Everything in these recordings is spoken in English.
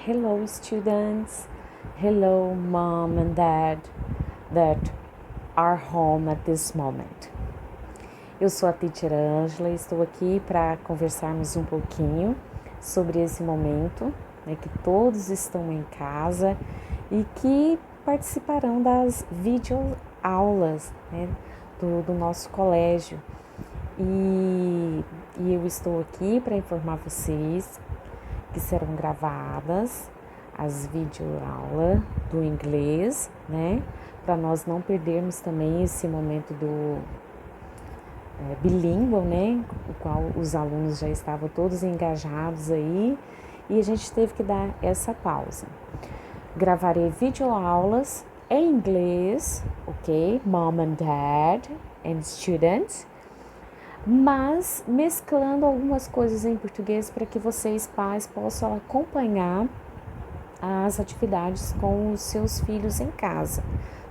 Hello, students. Hello, mom and dad that are home at this moment. Eu sou a teacher Angela e estou aqui para conversarmos um pouquinho sobre esse momento, que todos estão em casa e que participarão das videoaulas, do nosso colégio. E eu estou aqui para informar vocês que serão gravadas as videoaulas do inglês, para nós não perdermos também esse momento do bilíngue, o qual os alunos já estavam todos engajados aí e a gente teve que dar essa pausa. Gravarei videoaulas em inglês, ok? Mom and Dad and students, mas mesclando algumas coisas em português para que vocês, pais, possam acompanhar as atividades com os seus filhos em casa,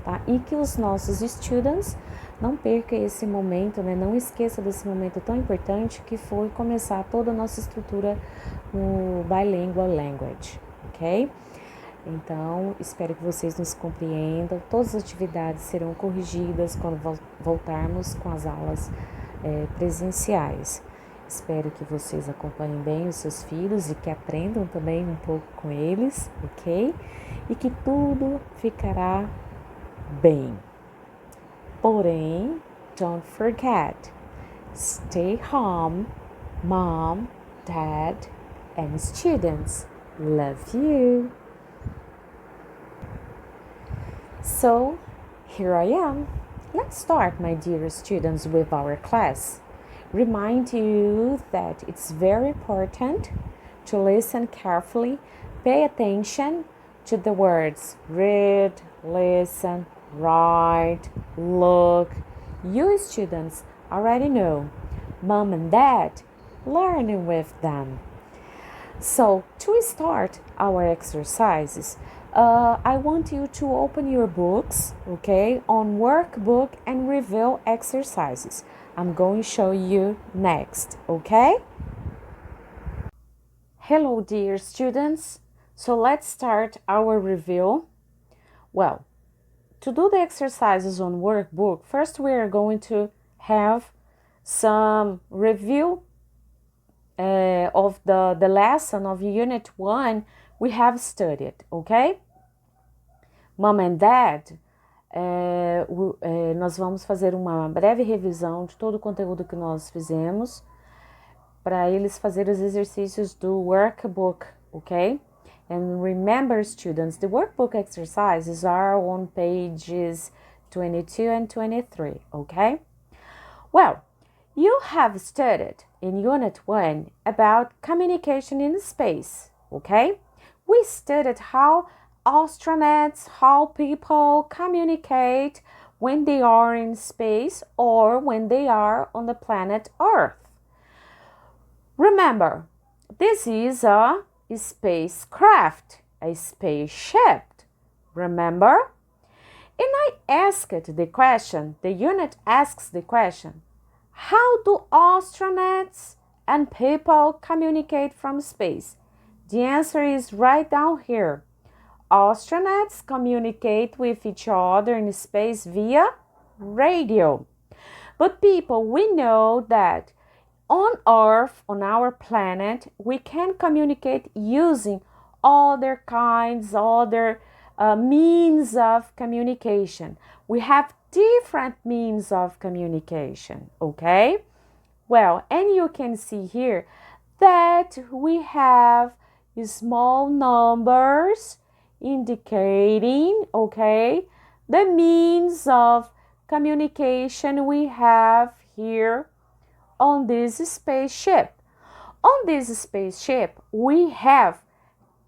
tá? E que os nossos students não percam esse momento, não esqueça desse momento tão importante que foi começar toda a nossa estrutura no bilingual language, ok? Então, espero que vocês nos compreendam. Todas as atividades serão corrigidas quando voltarmos com as aulas presenciais. Espero que vocês acompanhem bem os seus filhos e que aprendam também um pouco com eles, ok? E que tudo ficará bem. Porém, don't forget, stay home, mom, dad, and students. Love you. So, here I am. Let's start, my dear students, with our class. Remind you that it's very important to listen carefully, pay attention to the words read, listen, write, look. You students already know. Mom and Dad, learning with them. So, to start our exercises, I want you to open your books, okay, on workbook and review exercises. I'm going to show you next, okay? Hello, dear students. So let's start our review. Well, to do the exercises on workbook, first we are going to have some review of the lesson of Unit 1 we have studied, ok? Mom and Dad, nós vamos fazer uma breve revisão de todo o conteúdo que nós fizemos para eles fazerem os exercícios do workbook, ok? And remember, students, the workbook exercises are on pages 22 and 23, ok? Well, you have studied in Unit 1 about communication in space, okay? We studied how astronauts, how people communicate when they are in space or when they are on the planet Earth. Remember, this is a spacecraft, a spaceship. Remember? And I asked the question, the unit asks the question, how do astronauts and people communicate from space? The answer is right down here. Astronauts communicate with each other in space via radio. But people, we know that on Earth, on our planet, we can communicate using other means of communication. We have different means of communication, okay? Well, and you can see here that we have small numbers indicating, okay, the means of communication we have here on this spaceship. On this spaceship, we have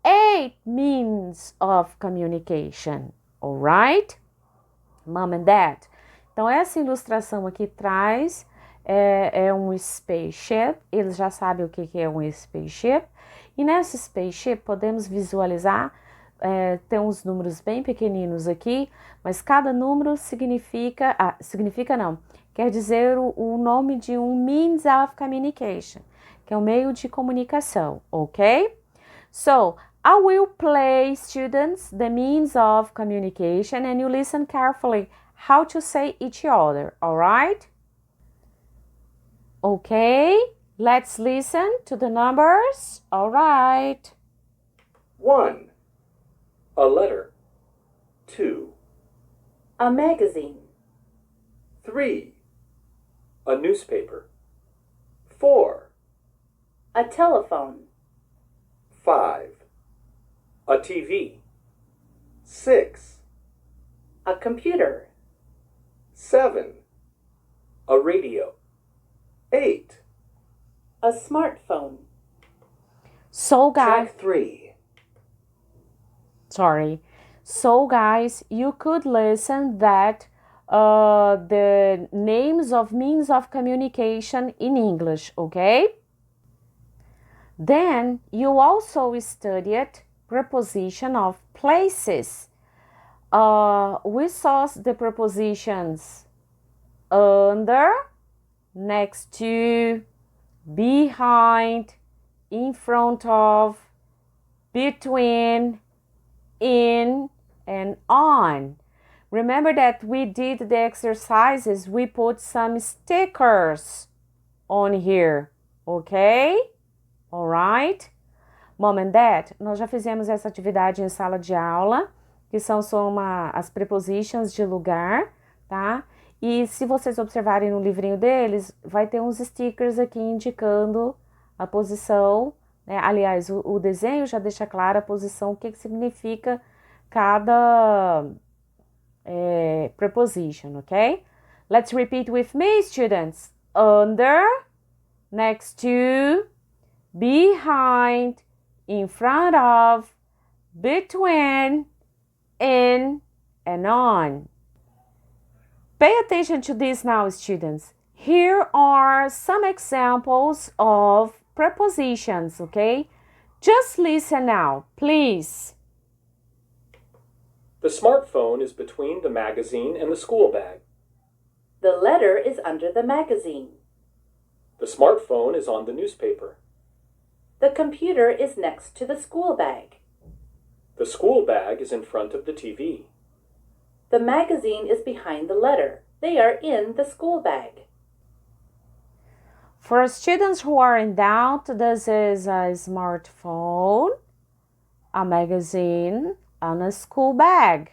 8 means of communication, all right? Mom and Dad. Então, essa ilustração aqui traz um spaceship. Eles já sabem o que é um spaceship. E nesse spaceship podemos visualizar, tem uns números bem pequeninos aqui, mas cada número quer dizer o nome de um means of communication, que é um meio de comunicação, ok? So, I will play, students, the means of communication, and you listen carefully how to say each other, all right? Okay, let's listen to the numbers. All right. 1. A letter. 2. A magazine. 3. A newspaper. 4. A telephone. 5. A TV. 6. A computer. 7. A radio. 8. A smartphone. So guys, Track 3. So guys, you could listen that the names of means of communication in English, okay? Then you also studied preposition of places. We saw the prepositions under, next to, behind, in front of, between, in, and on. Remember that we did the exercises, we put some stickers on here, okay? Alright? Mom and Dad, nós já fizemos essa atividade em sala de aula, que são as prepositions de lugar, tá? E se vocês observarem no livrinho deles, vai ter uns stickers aqui indicando a posição, né? Aliás, o desenho já deixa clara a posição, o que significa cada preposition, okay? Let's repeat with me, students. Under, next to, behind, in front of, between, in, and on. Pay attention to this now, students. Here are some examples of prepositions, okay? Just listen now, please. The smartphone is between the magazine and the school bag. The letter is under the magazine. The smartphone is on the newspaper. The computer is next to the school bag. The school bag is in front of the TV. The magazine is behind the letter. They are in the school bag. For students who are in doubt, this is a smartphone, a magazine, and a school bag.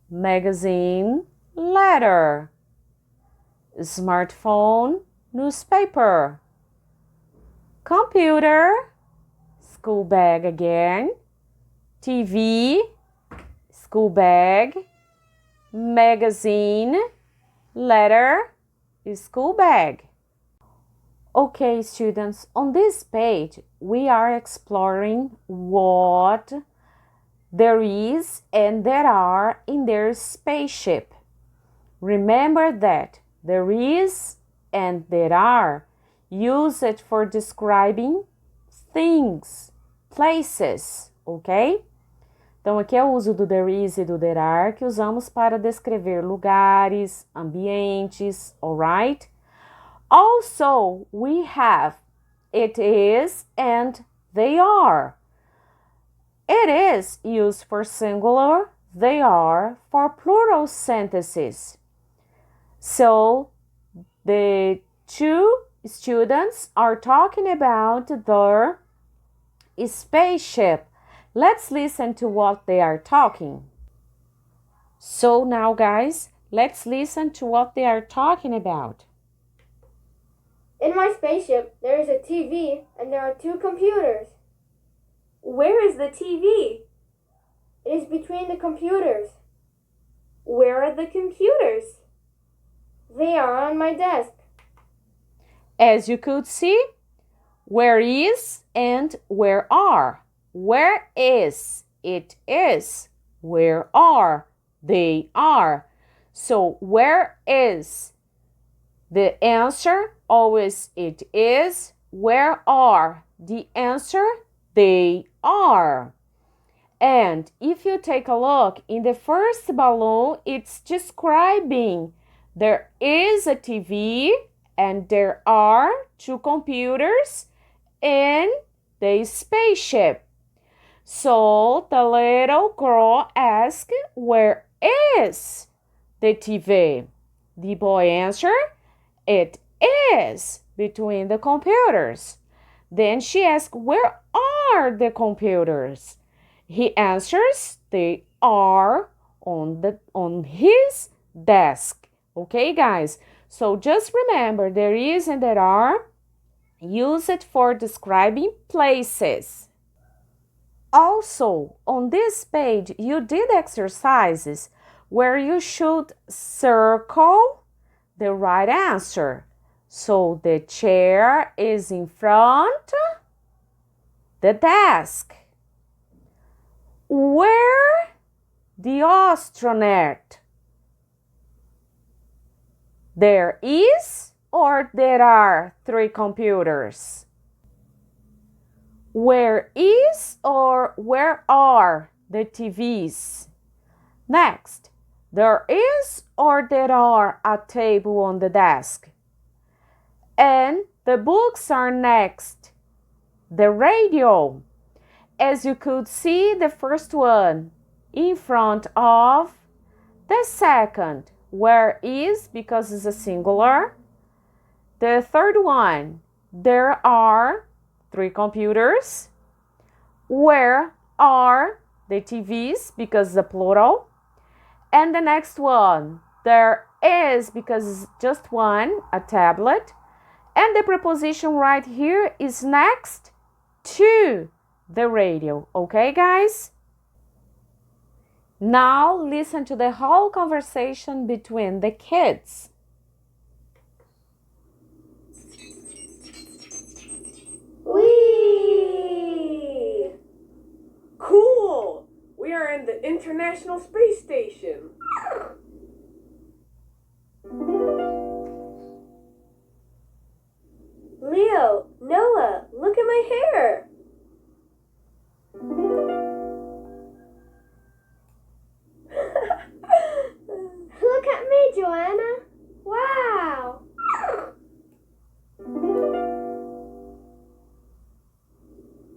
Magazine, letter. Smartphone, newspaper. Computer, school bag again. TV, school bag. Magazine, letter, school bag. Okay, students, on this page, we are exploring what there is and there are in their spaceship. Remember that there is and there are. Use it for describing things, places, ok? Então, aqui é o uso do there is e do there are que usamos para descrever lugares, ambientes, alright? Also, we have it is and they are. It is used for singular, they are for plural sentences. So, the two students are talking about their spaceship. Let's listen to what they are talking. So now, guys, let's listen to what they are talking about. In my spaceship, there is a TV and there are 2 computers. Where is the TV? It is between the computers. Where are the computers? They are on my desk. As you could see, where is and where are. Where is, it is. Where are, they are. So where is? The answer, always it is. Where are? The answer, they are. And if you take a look in the first balloon, it's describing there is a TV and there are 2 computers in the spaceship. So the little girl asked, where is the TV? The boy answered, it is between the computers. Then she asked, where are the computers? He answers, they are on his desk. Okay, guys? So just remember, there is and there are used for describing places. Also, on this page, you did exercises where you should circle the right answer. So the chair is in front, the desk. Where the astronaut? There is or there are 3 computers? Where is or where are the TVs? Next, there is or there are a table on the desk? And the books are next. The radio. As you could see, the first one in front of the second. Where is, because it's a singular. The third one, there are 3 computers. Where are the TVs, because it's a plural. And the next one, there is, because it's just one, a tablet. And the preposition right here is next to the radio. Okay, guys? Now listen to the whole conversation between the kids. Whee! Cool! We are in the International Space Station. Leo, Noah, look at my hair. Look at me, Joanna. Wow.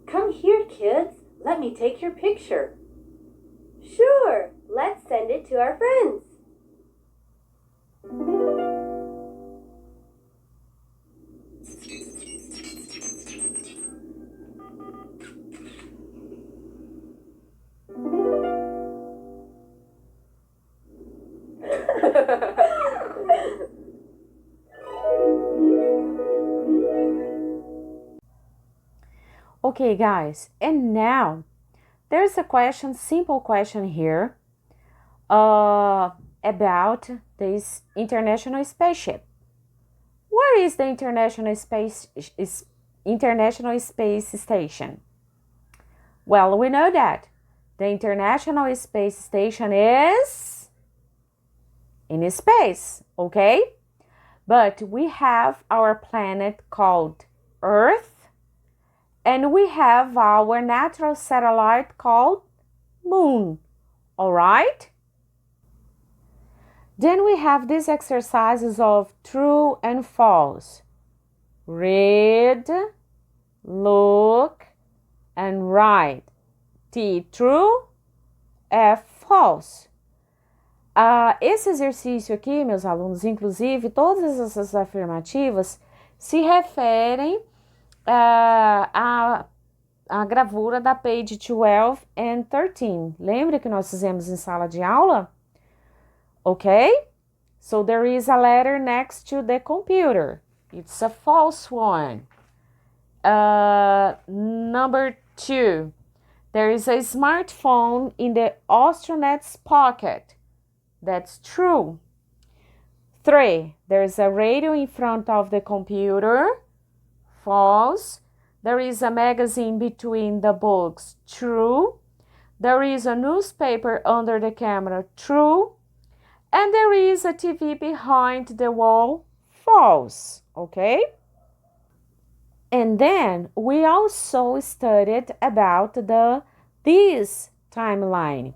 Come here, kids. Let me take your picture. Sure, let's send it to our friends. Okay, guys, and now there's a question, simple question here about this international spaceship. Where is the International Space Station? Well, we know that the International Space Station is in space, okay? But we have our planet called Earth, and we have our natural satellite called Moon, all right? Then we have these exercises of true and false. Read, look, and write. T, true, F, false. Esse exercício aqui, meus alunos, inclusive, todas essas afirmativas se referem à gravura da page 12 and 13. Lembra que nós fizemos em sala de aula? Okay? So there is a letter next to the computer. It's a false one. Number 2. There is a smartphone in the astronaut's pocket. That's true. 3. There is a radio in front of the computer. False. There is a magazine between the books. True. There is a newspaper under the camera. True. And there is a TV behind the wall. False. Okay? And then we also studied about this timeline.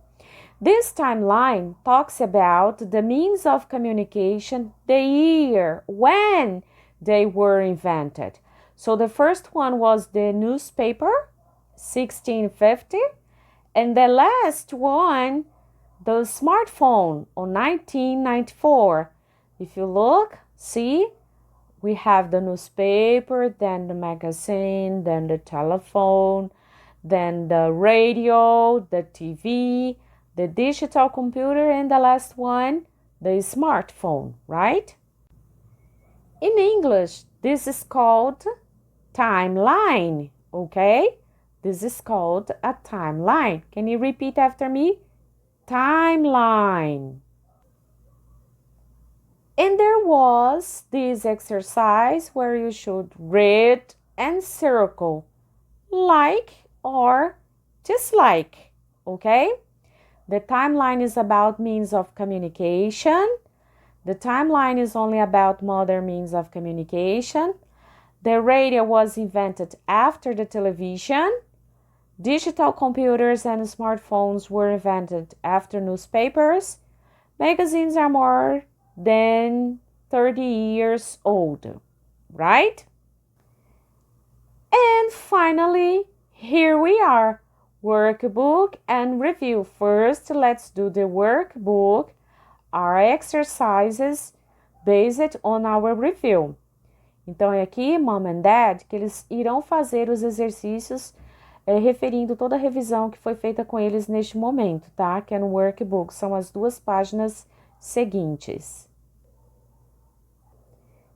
This timeline talks about the means of communication, the year, when they were invented. So the first one was the newspaper, 1650. And the last one, the smartphone on 1994. If you look, see, we have the newspaper, then the magazine, then the telephone, then the radio, the TV, the digital computer, and the last one, the smartphone, right? In English, this is called timeline, okay? This is called a timeline. Can you repeat after me? Timeline. And there was this exercise where you should read and circle like or dislike, okay? The timeline is about means of communication. The timeline is only about modern means of communication. The radio was invented after the television. Digital computers and smartphones were invented after newspapers. Magazines are more than 30 years old, right? And finally, here we are, workbook and review. First, let's do the workbook, our exercises based on our review. Então, é aqui, Mom and Dad, que eles irão fazer os exercícios referindo toda a revisão que foi feita com eles neste momento, tá? Que é no workbook, são as 2 páginas seguintes.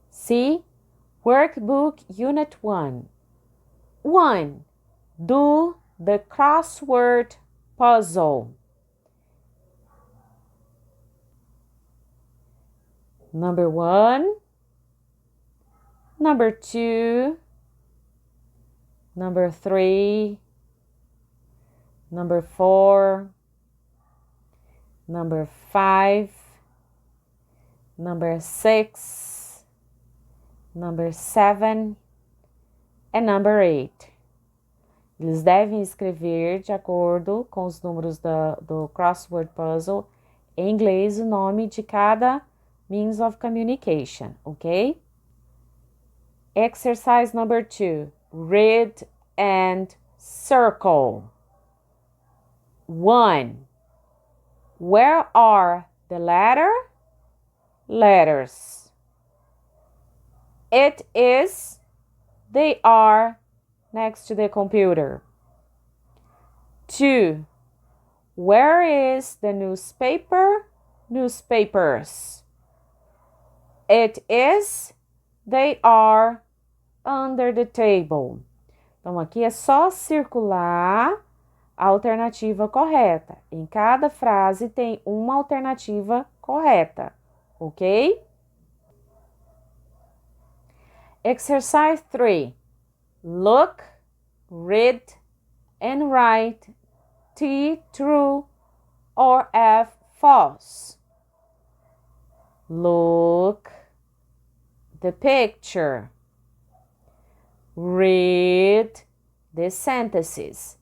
See? Workbook Unit 1. 1. Do the crossword puzzle. Number 1. Number 2. Number 3. Number 4. Number 5. Number 6. Number 7. And number 8. Eles devem escrever de acordo com os números do crossword puzzle em inglês o nome de cada means of communication, ok? Exercise number 2. Read and circle. 1. Where are the letters? It is, they are next to the computer. 2. Where is the newspapers? It is, they are under the table. Então, aqui é só circular a alternativa correta. Em cada frase tem uma alternativa correta, ok? Exercise 3. Look, read, and write T true or F false. Look the picture. Read the sentences.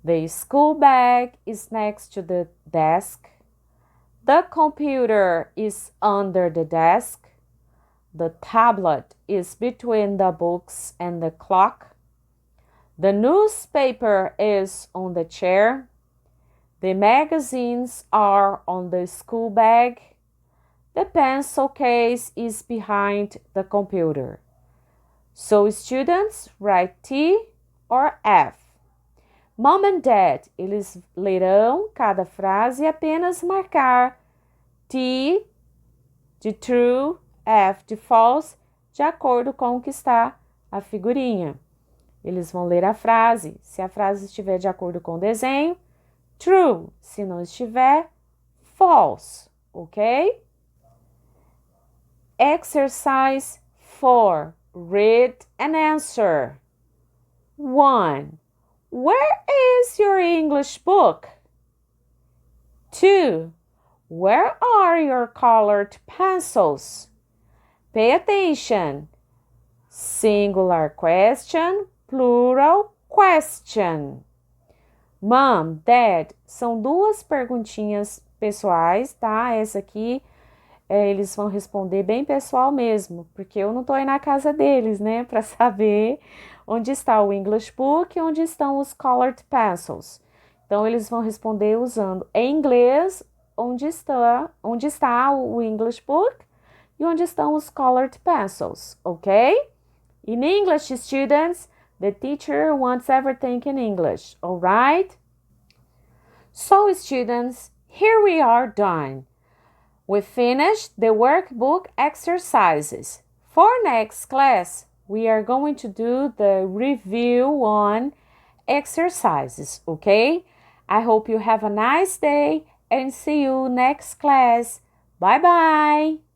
The school bag is next to the desk. The computer is under the desk. The tablet is between the books and the clock. The newspaper is on the chair. The magazines are on the school bag. The pencil case is behind the computer. So students write T or F. Mom and Dad, eles lerão cada frase e apenas marcar T de true, F de false, de acordo com o que está a figurinha. Eles vão ler a frase. Se a frase estiver de acordo com o desenho, true. Se não estiver, false. Ok? Exercise 4. Read and answer. 1. Where is your English book? 2. Where are your colored pencils? Pay attention. Singular question, plural question. Mom, Dad, são 2 perguntinhas pessoais, tá? Essa aqui eles vão responder bem pessoal mesmo, porque eu não tô aí na casa deles, né? Para saber onde está o English book e onde estão os colored pencils. Então, eles vão responder usando em inglês onde está o English book e onde estão os colored pencils, ok? In English, students, the teacher wants everything in English, all right? So, students, here we are done. We finished the workbook exercises. For next class, we are going to do the review on exercises, okay? I hope you have a nice day and see you next class. Bye bye.